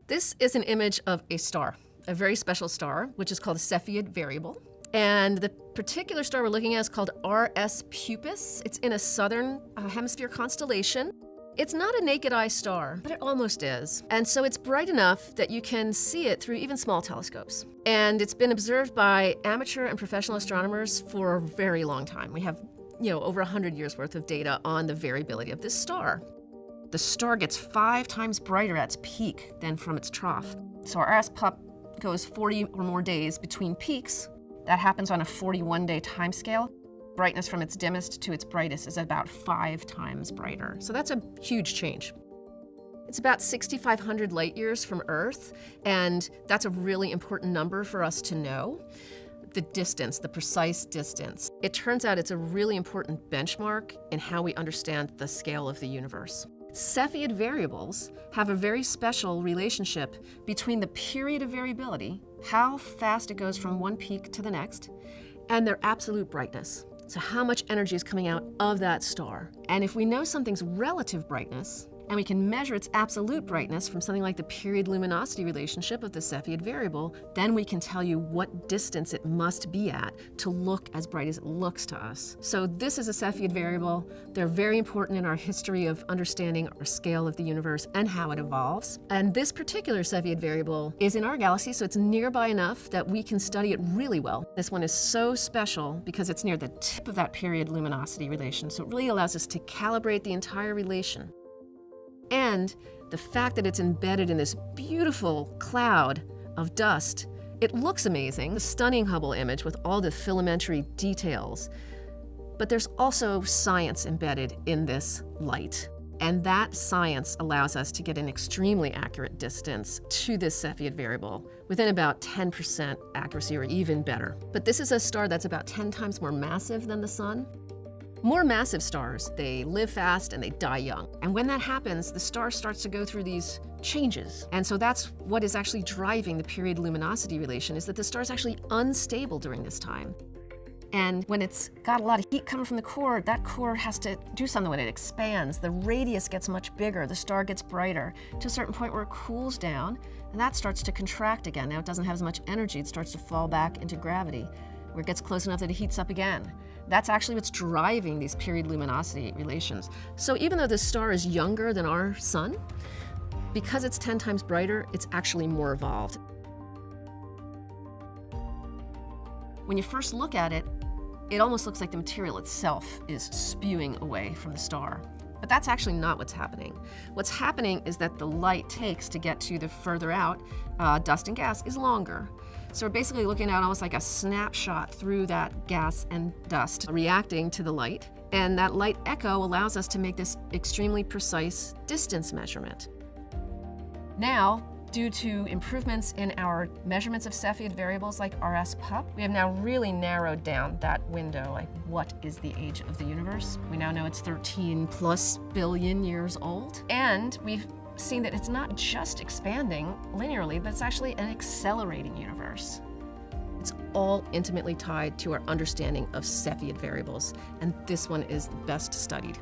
This is an image of a star, a very special star, which is called a Cepheid variable. And the particular star we're looking at is called RS Puppis. It's in a southern hemisphere constellation. It's not a naked eye star, but it almost is. And so it's bright enough that you can see it through even small telescopes. And it's been observed by amateur and professional astronomers for a very long time. We have, over 100 years worth of data on the variability of this star. The star gets 5 times brighter at its peak than from its trough. So our RS Pup goes 40 or more days between peaks. That happens on a 41-day time scale. Brightness from its dimmest to its brightest is about 5 times brighter. So that's a huge change. It's about 6,500 light years from Earth, and that's a really important number for us to know. The distance, the precise distance. It turns out it's a really important benchmark in how we understand the scale of the universe. Cepheid variables have a very special relationship between the period of variability, how fast it goes from one peak to the next, and their absolute brightness. So how much energy is coming out of that star. And if we know something's relative brightness, and we can measure its absolute brightness from something like the period-luminosity relationship of the Cepheid variable, then we can tell you what distance it must be at to look as bright as it looks to us. So this is a Cepheid variable. They're very important in our history of understanding our scale of the universe and how it evolves. And this particular Cepheid variable is in our galaxy, so it's nearby enough that we can study it really well. This one is so special because it's near the tip of that period-luminosity relation, so it really allows us to calibrate the entire relation. And the fact that it's embedded in this beautiful cloud of dust, it looks amazing, the stunning Hubble image with all the filamentary details. But there's also science embedded in this light. And that science allows us to get an extremely accurate distance to this Cepheid variable within about 10% accuracy or even better. But this is a star that's about 10 times more massive than the Sun. More massive stars, they live fast and they die young. And when that happens, the star starts to go through these changes. And so that's what is actually driving the period-luminosity relation, is that the star is actually unstable during this time. And when it's got a lot of heat coming from the core, that core has to do something when it expands. The radius gets much bigger, the star gets brighter, to a certain point where it cools down, and that starts to contract again. Now it doesn't have as much energy, it starts to fall back into gravity, where it gets close enough that it heats up again. That's actually what's driving these period-luminosity relations. So even though this star is younger than our Sun, because it's 10 times brighter, it's actually more evolved. When you first look at it, it almost looks like the material itself is spewing away from the star. But that's actually not what's happening. What's happening is that the light takes to get to the further out dust and gas is longer. So we're basically looking at almost like a snapshot through that gas and dust reacting to the light. And that light echo allows us to make this extremely precise distance measurement. Now, due to improvements in our measurements of Cepheid variables like RS Pup, we have now really narrowed down that window, like what is the age of the universe. We now know it's 13+ billion years old. And we've seen that it's not just expanding linearly, but it's actually an accelerating universe. It's all intimately tied to our understanding of Cepheid variables, and this one is the best studied.